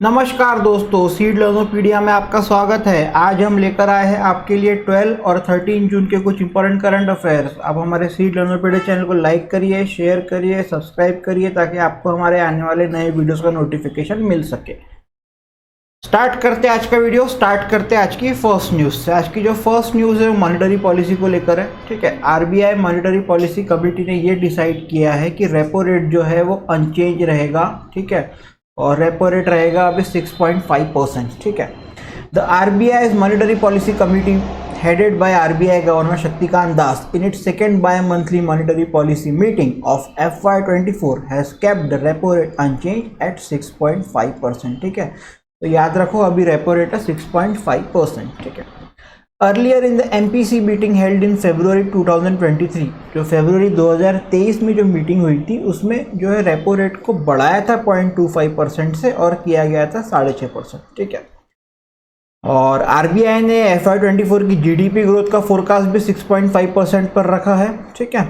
नमस्कार दोस्तों, सीड लर्नोपीडिया में आपका स्वागत है। आज हम लेकर आए हैं आपके लिए 12 और 13 जून के कुछ इंपॉर्टेंट करंट अफेयर्स। आप हमारे सीड लर्नोपीडिया चैनल को लाइक करिए, शेयर करिए, सब्सक्राइब करिए ताकि आपको हमारे आने वाले नए वीडियोस का नोटिफिकेशन मिल सके। स्टार्ट करते हैं आज का वीडियो। स्टार्ट करते हैं आज की फर्स्ट न्यूज़ से। आज की जो फर्स्ट न्यूज़ है वो मॉनेटरी पॉलिसी को लेकर है। ठीक है, आरबीआई मॉनेटरी पॉलिसी कमेटी ने ये डिसाइड किया है कि रेपो रेट जो है वो अनचेंज रहेगा। ठीक है, और रेपो रेट रहेगा अभी 6.5%। ठीक है, the RBI monetary policy committee headed by RBI Governor Shaktikant Das in its second bi-monthly monetary policy meeting of FY24 has kept the repo rate unchanged at 6.5%। ठीक है, तो याद रखो अभी रेपो रेट है 6.5%। ठीक है, earlier in the MPC meeting held in February 2023, जो फरवरी 2023 में जो मीटिंग हुई थी उसमें जो है रेपो रेट को बढ़ाया था 0.25% से और किया गया था 6.5%। ठीक है, और आरबीआई ने FY24 की जीडीपी ग्रोथ का फोरकास्ट भी 6.5% पर रखा है। ठीक है,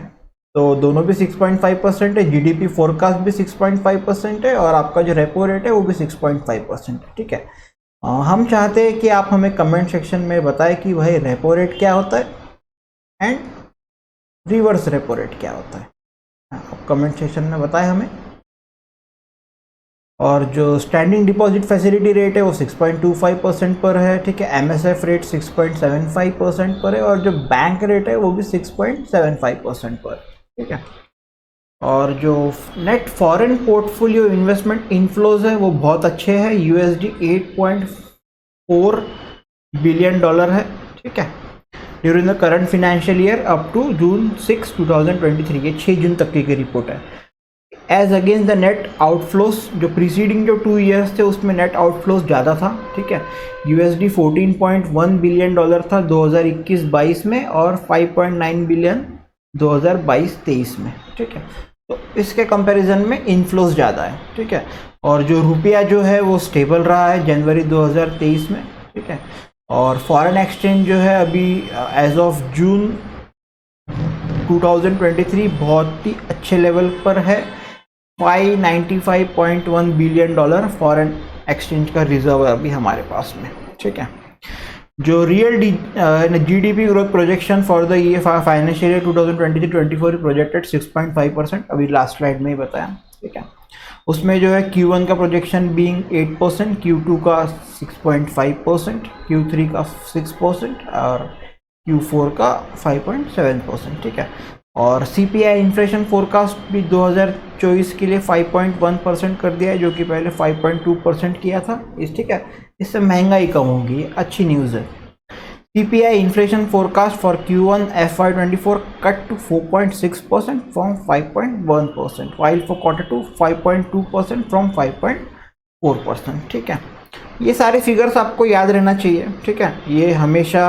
तो दोनों भी 6.5% है, जीडीपी फोरकास्ट भी 6.5% है और आपका जो रेपो रेट है वो भी 6.5% है। ठीक है, हम चाहते हैं कि आप हमें कमेंट सेक्शन में बताएं कि भाई रेपो रेट क्या होता है एंड रिवर्स रेपो रेट क्या होता है। आप कमेंट सेक्शन में बताएं हमें। और जो स्टैंडिंग डिपॉजिट फैसिलिटी रेट है वो 6.25% पर है। ठीक है, एमएसएफ रेट 6.75% पर है और जो बैंक रेट है वो भी 6.75% पर। ठीक है, और जो net foreign portfolio investment inflows है वो बहुत अच्छे हैं। USD 8.4 बिलियन डॉलर है। ठीक है, during the current financial year up to June 6, 2023, ये 6 जून तक की रिपोर्ट है। As against the net outflows, जो प्रीसीडिंग जो 2 ईयर्स थे उसमें नेट आउटफ्लोस ज़्यादा था। ठीक है, USD 14.1 बिलियन डॉलर था 2021-22 में और 5.9 बिलियन 2022-23 में। ठीक है, तो इसके कंपैरिजन में इनफ्लोस ज़्यादा है। ठीक है, और जो रुपया जो है वो स्टेबल रहा है जनवरी 2023 में। ठीक है, और फॉरेन एक्सचेंज जो है अभी एज ऑफ जून 2023 बहुत ही अच्छे लेवल पर है। 595.1 बिलियन डॉलर फॉरेन एक्सचेंज का रिजर्व है अभी हमारे पास में। ठीक है, जो real GDP growth projection for the year financial year 2023-24 projected 6.5%, अभी लास्ट स्लाइड में ही बताया। ठीक है, उसमें जो है Q1 का प्रोजेक्शन बीइंग 8%, Q2 का 6.5%, Q3 का 6% और Q4 का 5.7%। ठीक है, और CPI इन्फ्लेशन फोरकास्ट भी 2024 के लिए 5.1% कर दिया है, जो कि पहले 5.2% किया था। ठीक है, इससे महंगाई कम होगी, अच्छी न्यूज़ है। CPI inflation forecast for Q1 FY24 cut to 4.6% from 5.1%, while for Q2 5.2% from 5.4%। ठीक है, ये सारे फिगर्स आपको याद रहना चाहिए। ठीक है, ये हमेशा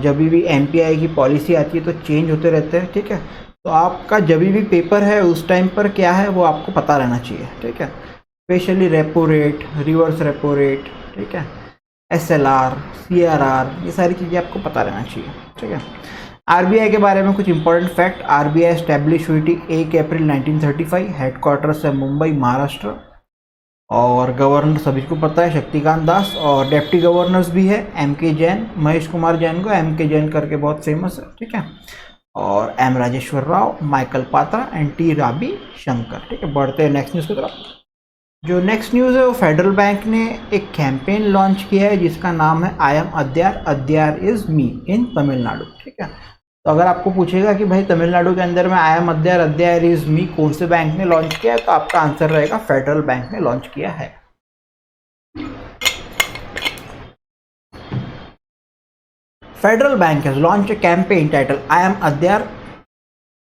जब भी MPI की पॉलिसी आती है तो चेंज होते रहते हैं। ठीक है, तो आपका जब भी पेपर है उस टाइम पर क्या है वो आपको पता रहना चाहिए। ठीक है, specially repo rate, reverse repo rate, ठीक है, SLR, CRR, ये सारी चीज़ें आपको पता रहना चाहिए। ठीक है, आरबीआई के बारे में कुछ इंपॉर्टेंट फैक्ट। आरबीआई एस्टेब्लिश हुई थी 1 अप्रैल 1935, हेडक्वार्टर्स है मुंबई, महाराष्ट्र, और गवर्नर सभी को पता है शक्तिकांत दास, और डेप्टी गवर्नर्स भी है MK जैन, महेश कुमार जैन को MK जैन करके बहुत फेमस है। ठीक है, और M Rajeshwar Rao, Michael Patra and T राबी शंकर। ठीक है, बढ़ते हैं नेक्स्ट न्यूज़ की तरफ। जो नेक्स्ट न्यूज़ है वो फेडरल बैंक ने एक कैंपेन लॉन्च किया है जिसका नाम है I am Adyar, Adyar is me in Tamil Nadu. ठीक है, तो अगर आपको पूछेगा कि भाई तमिलनाडु के अंदर में आई एम अद्यार, अद्यार इज मी कौन से बैंक ने लॉन्च किया है, तो आपका आंसर रहेगा फेडरल बैंक ने लॉन्च किया है। Federal bank has launched a campaign title I am Adyar,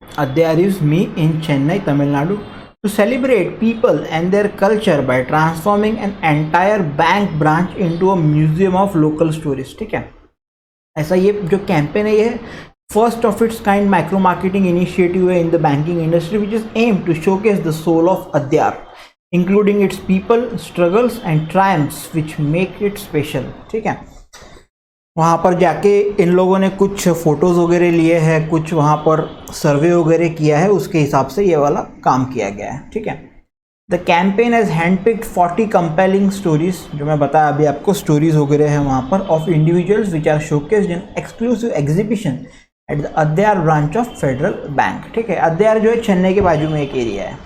Adyar is me in Chennai, Tamil Nadu, to celebrate people and their culture by transforming an entire bank branch into a museum of local stories। ठीक है, ऐसा ये जो campaign है ये first of its kind micro marketing initiative है in the banking industry which is aimed to showcase the soul of Adyar, including its people, struggles and triumphs which make it special. ठीक है, वहाँ पर जाके इन लोगों ने कुछ फ़ोटोज़ वगैरह लिए हैं, कुछ वहाँ पर सर्वे वगैरह किया है, उसके हिसाब से ये वाला काम किया गया है। ठीक है, the campaign has handpicked 40 compelling stories, जो मैं बताया अभी आपको, स्टोरीज वगैरह है वहाँ पर, of individuals which are showcased in exclusive exhibition at the Adyar branch of Federal Bank. ठीक है, अद्यार जो है चेन्नई के बाजू में एक एरिया है।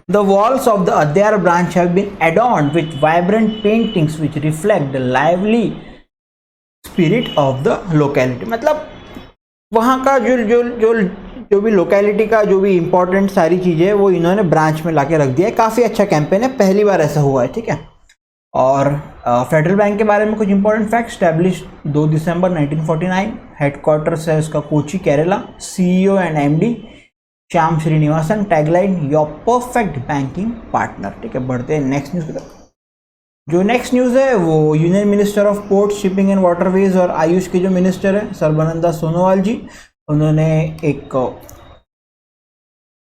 The walls of the Adyar branch have been adorned with vibrant paintings which reflect the lively spirit of the locality। मतलब वहाँ का जो भी लोकेलिटी का जो भी इंपॉर्टेंट सारी चीज़ें वो इन्होंने ब्रांच में लाके रख दिया है। काफ़ी अच्छा कैंपेन है, पहली बार ऐसा हुआ है। ठीक है, और फेडरल बैंक के बारे में कुछ इंपॉर्टेंट फैक्ट। स्टैब्लिश 2 दिसंबर 1949, हेडक्वार्टर्स है उसका Kochi Kerala. CEO and MD Shyam Srinivasan. Tagline your perfect banking partner. ठीक है, बढ़ते हैं नेक्स्ट न्यूज़ की तरफ। जो नेक्स्ट न्यूज़ है वो union minister of port, shipping and waterways और आयुष के जो मिनिस्टर है सर्बानंद सोनोवाल जी, उन्होंने एक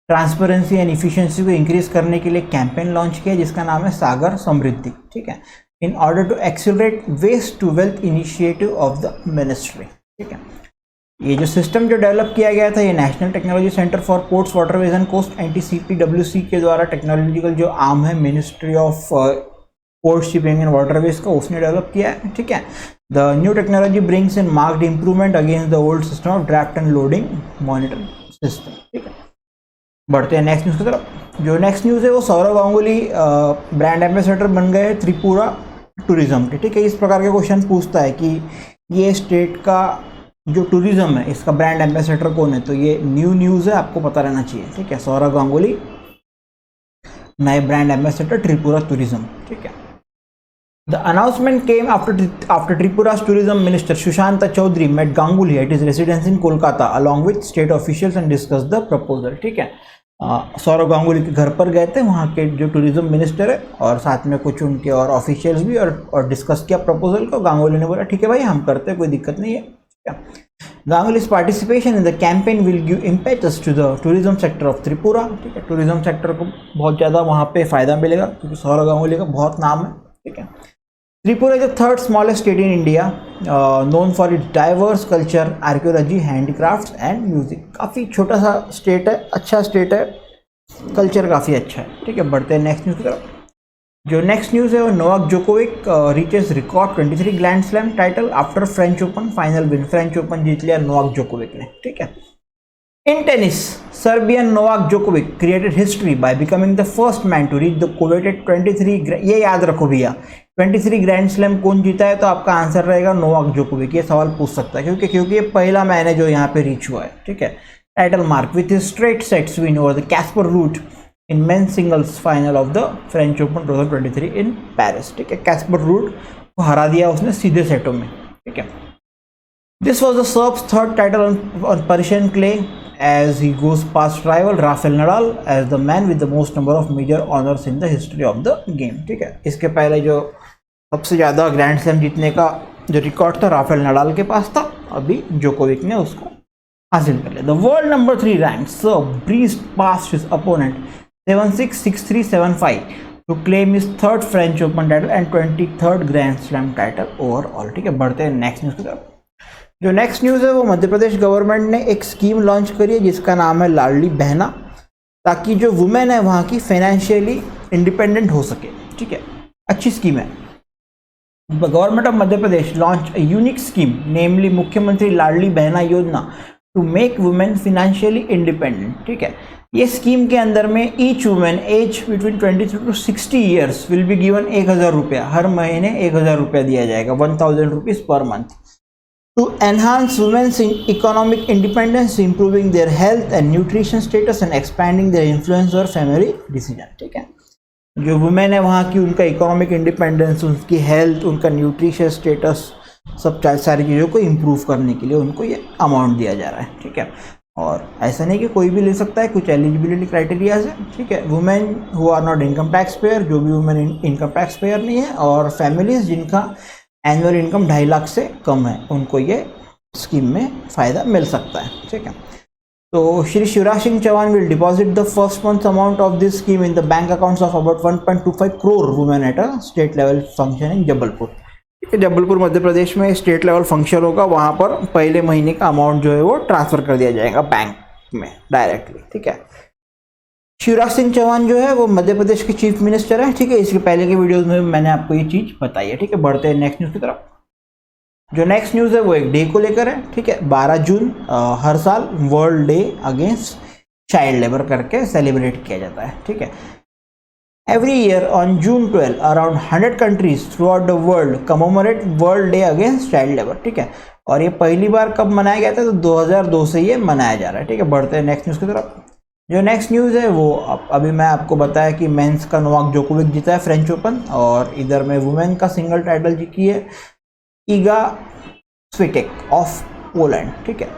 ट्रांसपेरेंसी एंड इफिशिएंसी को इंक्रीज करने के लिए कैंपेन लॉन्च किया जिसका नाम है सागर समृद्धि। ठीक है, in order to accelerate waste to wealth initiative of the ministry. ठीक है, ये जो सिस्टम जो डेवलप किया गया था ये national technology centre for ports waterways and coast NTCPWC के द्वारा टेक्नोलॉजिकल जो आर्म है ministry of port, shipping and waterways का, उसने डेवलप किया है। ठीक है, the new technology brings in marked improvement against the old system of draft and loading monitor system. ठीक है, बढ़ते हैं नेक्स्ट न्यूज़ की तरफ। जो नेक्स्ट न्यूज़ है वो सौरव गांगुली ब्रांड एम्बेसडर बन गए त्रिपुरा टूरिज्म के। ठीक है, इस प्रकार के क्वेश्चन पूछता है कि ये स्टेट का जो टूरिज्म है इसका ब्रांड एम्बेसडर कौन है, तो ये न्यूज़ है, आपको पता रहना चाहिए। ठीक है, सौरव गांगुली नए ब्रांड एम्बेसडर त्रिपुरा टूरिज्म। ठीक है, the announcement came after Tripura's tourism minister Sushanta Chaudhary met Ganguly at his residence in Kolkata along with state officials and discussed the proposal। ठीक है, सौरव गांगुली के घर पर गए थे वहाँ के जो टूरिज्म मिनिस्टर है और साथ में कुछ उनके और ऑफिशियल्स भी, और डिस्कस किया प्रपोजल को। गांगुली ने बोला ठीक है भाई हम करते हैं, कोई दिक्कत नहीं है। Ganguly's participation in the campaign will give impetus to the tourism sector of Tripura। ठीक है, टूरिज्म सेक्टर को बहुत ज़्यादा वहाँ पे फ़ायदा मिलेगा क्योंकि सौरव गांगुली का बहुत नाम है। ठीक है, Tripura is the third smallest state in India, known for its diverse culture, archaeology, handicrafts and music। काफ़ी छोटा सा स्टेट है, अच्छा स्टेट है, कल्चर काफ़ी अच्छा है। ठीक है, बढ़ते हैं नेक्स्ट न्यूज़ की तरफ। जो नेक्स्ट न्यूज़ है वो Novak Djokovic reaches record 23 grand slam title after French Open final win. French Open जीत लिया नोवाक जोकोविक ने। ठीक है, in tennis Serbian Novak Djokovic created history by becoming the first man to reach the coveted 23। ये याद रखो भैया, 23 grand slam कौन जीता है, तो आपका आंसर रहेगा नोवाक जोकोविक। ये सवाल पूछ सकता है क्योंकि ये पहला मैन है जो यहाँ पे रीच हुआ है। ठीक है, title mark with straight sets win over the Casper Ruud in men singles final of the French Open 2023 in Paris. ठीक है, कैस्पर रूट को हरा दिया उसने सीधे सेटों में। ठीक है, this was the shrubs third title on Persian clay as he goes past rival Rafael Nadal as the man with the most number of major honors in the history of the game। ठीक है, इसके पहले जो सबसे ज़्यादा grand slam जीतने का जो रिकॉर्ड था राफेल नडाल के पास था, अभी जोकोविक ने उसको हासिल कर लिया। The world number 3 rank Serb breezed past his opponent 7-6, 6-3, 7-5 to claim his third French Open title and 23rd Grand Slam title overall। ठीक है, बढ़ते हैं नेक्स्ट न्यूज़ की तरफ। जो नेक्स्ट न्यूज़ है वो मध्य प्रदेश गवर्नमेंट ने एक स्कीम लॉन्च करी है जिसका नाम है लाडली बहना, ताकि जो वुमेन है वहाँ की फाइनेंशियली इंडिपेंडेंट हो सके। ठीक है, अच्छी स्कीम है। Government of Madhya Pradesh launch a unique scheme namely Mukhyamantri Ladli Behna Yojana to make women financially independent. ठीक है, ये स्कीम के अंदर में each women age between 23 to 60 years will be given 1000 रुपया, हर महीने 1000 रुपया दिया जाएगा, 1000 rupees per month, to enhance women's economic independence, improving their health and nutrition status and expanding their influence over family decision। ठीक है, जो वुमेन है वहाँ की उनका इकोनॉमिक इंडिपेंडेंस, उनकी हेल्थ, उनका न्यूट्रिशन स्टेटस, सब सारी चीज़ों को इम्प्रूव करने के लिए उनको ये अमाउंट दिया जा रहा है। ठीक है, और ऐसा नहीं कि कोई भी ले सकता है, कुछ एलिजिबिलिटी क्राइटेरियाज है। ठीक है, women who are not income tax payer, जो भी वुमेन इनकम टैक्स पेयर नहीं है, और फैमिलीज जिनका एनुअल इनकम 2.5 लाख से कम है, उनको ये स्कीम में फ़ायदा मिल सकता है। ठीक है, तो Shri Shivraj Singh Chouhan will deposit the first month amount of this scheme in the bank accounts of about 1.25 crore women at a state level function in Jabalpur. ठीक है, जबलपुर मध्य प्रदेश में स्टेट लेवल फंक्शन होगा, वहाँ पर पहले महीने का अमाउंट जो है वो ट्रांसफ़र कर दिया जाएगा बैंक में डायरेक्टली। ठीक है, शिवराज सिंह चौहान जो है वो मध्य प्रदेश के चीफ मिनिस्टर है, ठीक है। इसके पहले के वीडियोस में मैंने आपको ये चीज बताई है, ठीक है। बढ़ते हैं नेक्स्ट न्यूज की तरफ। जो नेक्स्ट न्यूज है वो एक डे को लेकर है, ठीक है। 12 जून हर साल World Day Against Child Labour करके सेलिब्रेट किया जाता है, ठीक है। Every year on June 12 around 100 countries throughout the world commemorate World Day Against Child Labour, ठीक है। और ये पहली बार कब मनाया गया था, तो 2002 से ये मनाया जा रहा है, ठीक है। बढ़ते हैं नेक्स्ट न्यूज की तरफ। जो नेक्स्ट न्यूज़ है वो अभी मैं आपको बताया कि मेंस का नोवाक जोकोविक जीता है फ्रेंच ओपन, और इधर में वुमेन का सिंगल टाइटल जीती है ईगा स्विटेक ऑफ पोलैंड, ठीक है।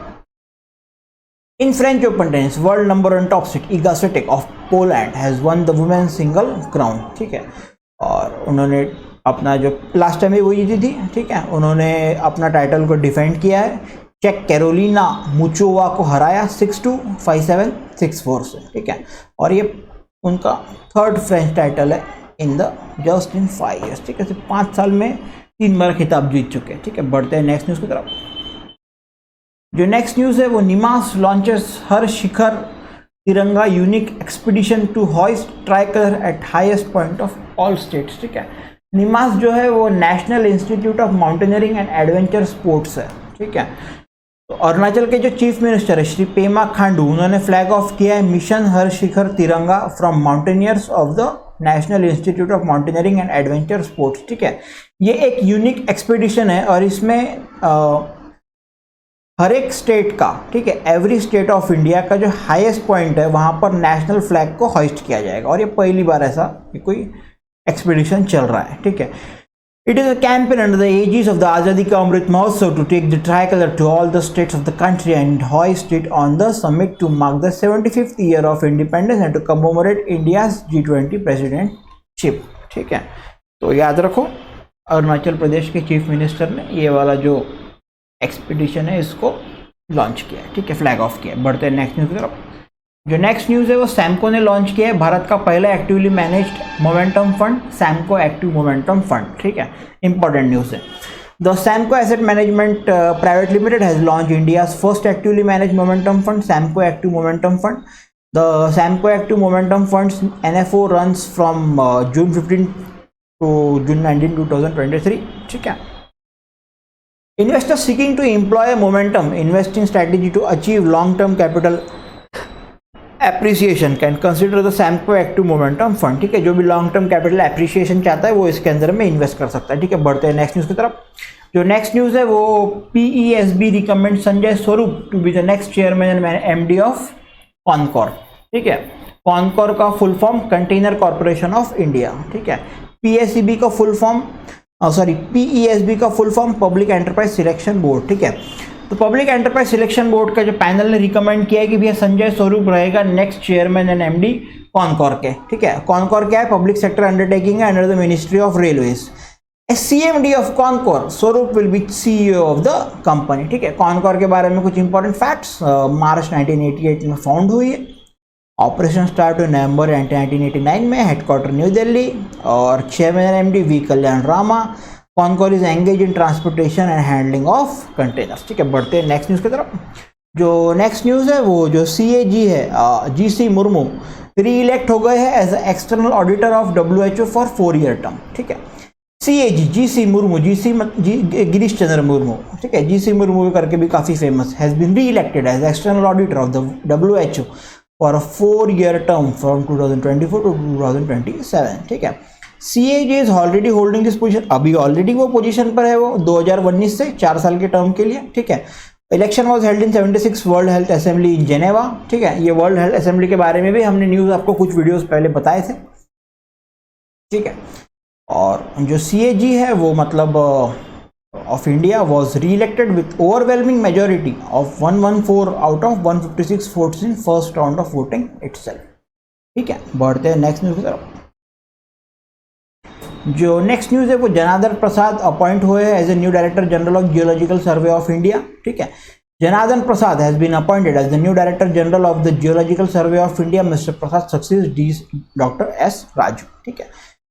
In French open tennis world number 1 top seed Eega Swiatek of Poland has one the women single crown, ठीक है। और उन्होंने अपना जो लास्ट टाइम वो जीती थी, ठीक है, उन्होंने अपना टाइटल को डिफेंड किया है, चेक कैरोलिना मुचोवा को हराया 6-2, 5-7, 6-4 से, ठीक है। और ये उनका 3rd फ्रेंच टाइटल है in the just in 5 years, ठीक है। 5 साल में 3 बार खिताब जीत चुके हैं, ठीक है। बढ़ते हैं नेक्स्ट न्यूज़ की तरफ। जो नेक्स्ट न्यूज़ है वो निमास launches Har Shikhar Tiranga unique expedition to hoist tricolour at highest point of all states, ठीक है। निमास जो है वो national institute of mountaineering and adventure sports है, ठीक है। तो अरुणाचल के जो चीफ मिनिस्टर है श्री पेमा खांडू, उन्होंने फ्लैग ऑफ किया है मिशन हर शिखर तिरंगा from mountaineers of the national institute of mountaineering and adventure sports, ठीक है। ये एक यूनिक एक्सपीडिशन है और इसमें हर एक स्टेट का, ठीक है, एवरी स्टेट ऑफ इंडिया का जो हाईएस्ट पॉइंट है वहां पर नेशनल फ्लैग को होइस्ट किया जाएगा, और ये पहली बार ऐसा कोई एक्सपीडिशन चल रहा है, ठीक है। It is a campaign under the aegis of the Azadi Ka Amrit Mahotsav to take the tricolor to all the states of the country and hoist it on the summit to mark the 75th year of independence and to commemorate India's G20 presidentship, ठीक है। तो याद रखो अरुणाचल प्रदेश के chief minister ने ये वाला जो एक्सपीडिशन है इसको लॉन्च किया है, ठीक है, फ्लैग ऑफ किया है। बढ़ते हैं नेक्स्ट न्यूज़ की तरफ। जो नेक्स्ट न्यूज़ है वो सैमको ने लॉन्च किया है भारत का पहला actively managed momentum fund, Samco active momentum fund, ठीक है। इंपॉर्टेंट न्यूज़ है। The Samco asset management private limited has launch India's first actively manage momentum fund, Samco active momentum fund. The Samco active momentum funds NFO runs from June 15 to June 19, 2023, ठीक है। Investors seeking to employ a momentum investing strategy to achieve long-term capital appreciation can consider the Samco active momentum fund, ठीक है। जो भी long term capital appreciation चाहता है वो इसके अंदर में इन्वेस्ट कर सकता है, ठीक है। बढ़ते हैं नेक्स्ट न्यूज़ की तरफ। जो नेक्स्ट न्यूज़ है वो PESB recommend Sanjay Swarup to be the next chairman and MD of CONCOR, ठीक है। कॉनकॉर का full form container corporation of India, ठीक है। PESB का full form public enterprise selection board, ठीक है। तो पब्लिक एंटरप्राइज सिलेक्शन बोर्ड का जो पैनल ने रिकमेंड किया है कि भैया संजय स्वरूप रहेगा next chairman and MD Concor के, ठीक है। कॉनकॉर क्या है, पब्लिक सेक्टर अंडरटेकिंग है under the ministry of railways. CMD of Concor Swarup will be CEO of the company, ठीक है। कॉनकॉर के बारे में कुछ इंपॉर्टेंट फैक्ट्स, मार्च 1988 में फाउंड हुई है, ऑपरेशन स्टार्ट हुई नवंबर 1989 में, हेडक्वार्टर न्यू दिल्ली, और chairman MD V Kalyan Rama. Concor is engage in transportation and handling of containers, ठीक है। बढ़ते हैं नेक्स्ट न्यूज़ की तरफ। जो नेक्स्ट न्यूज़ है वो जो CAG है GC मुर्मू री इलेक्ट हो गए हैं as external auditor of WHO for 4 year term, ठीक है। CAG GC मुर्मू, गिरीश चंद्र मुर्मू, ठीक है, GC मुर्मू करके भी काफ़ी famous, has been reelected as external auditor of the WHO for a 4 year term from 2024 to 2027, ठीक है। CAG is already holding this position, अभी ऑलरेडी वो पोजीशन पर है, वो 2019 से 4 साल के टर्म के लिए, ठीक है। Election was held in 76 world health assembly in Geneva, ठीक है। ये वर्ल्ड हेल्थ असेंबली के बारे में भी हमने न्यूज़ आपको कुछ वीडियोस पहले बताए थे, ठीक है। और जो CAG है वो मतलब ऑफ इंडिया वॉज री elected with overwhelming majority of 114 out of 156 votes in first round of voting itself, ठीक है। बढ़ते हैं नेक्स्ट न्यूज़ की तरफ। जो नेक्स्ट न्यूज़ है वो जनार्दन प्रसाद अपॉइंट हुए हैं as a new director general of Geological Survey of India, ठीक है। Janardhan Prasad has been appointed as the new director general of the Geological Survey of India. Mister Prasad succeeds doctor S Raju, ठीक है।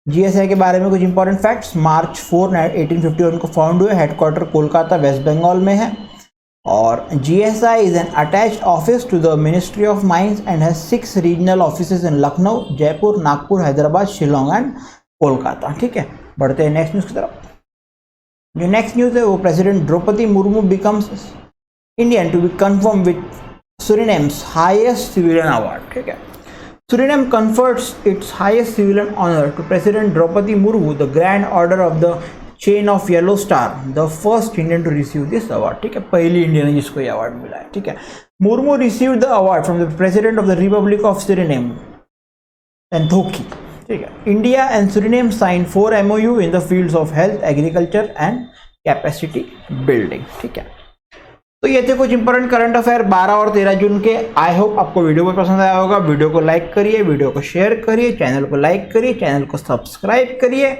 GSI के बारे में कुछ इंपॉर्टेंट फैक्ट्स, मार्च 4, 1851 को found हुए, हेडक्वार्टर कोलकाता वेस्ट बंगाल में है, और GSI is an attached office to the Ministry of Mines and has 6 regional offices in Lucknow, Jaipur, Nagpur, Hyderabad, Shillong and Kolkata. ठीक है, बढ़ते हैं नेक्स्ट न्यूज़ की तरफ। जो नेक्स्ट न्यूज़ है वो president Droupadi Murmu becomes Indian to be confirm with Suriname's highest civilian award। ठीक है, Suriname confers its highest civilian honor to President Draupadi Murmu, the Grand Order of the Chain of Yellow Star, the first Indian to receive this award। ठीक है, पहली Indian है जिसको ये award मिला है। ठीक है, Murmu received the award from the President of the Republic of Suriname, Santokhi। ठीक है, India and Suriname signed 4 MOU in the fields of health, agriculture and capacity building। ठीक है, तो ये थे कुछ इंपॉर्टेंट करंट अफेयर 12 और 13 जून के। आई होप आपको वीडियो बहुत पसंद आया होगा। वीडियो को लाइक करिए, वीडियो को शेयर करिए, चैनल को लाइक करिए, चैनल को सब्सक्राइब करिए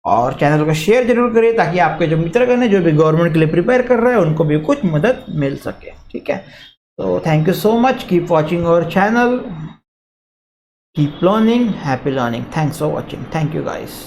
और चैनल को शेयर जरूर करिए ताकि आपके जो मित्रगण है जो भी गवर्नमेंट के लिए प्रिपेयर कर रहे हैं उनको भी कुछ मदद मिल सके। ठीक है, तो thank you so much, keep watching our channel, keep learning, happy learning. Thanks for watching, thank you guys.